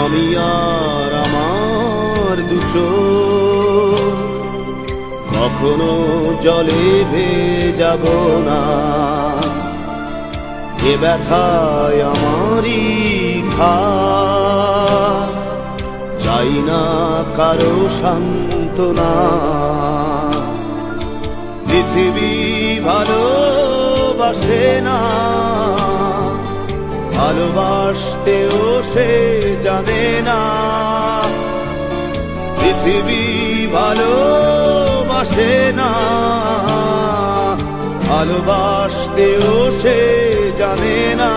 আমি আর আমার দুটো কখনো জলে ভেজাব না। এ ব্যথায় আমারই খা, চাই না কারো সান্ত্বনা। পৃথিবী ভালোবাসে না, ভালোবাসতেও সে জানে না। পৃথিবী ভালোবাসে না, ভালোবাসতেও সে জানে না।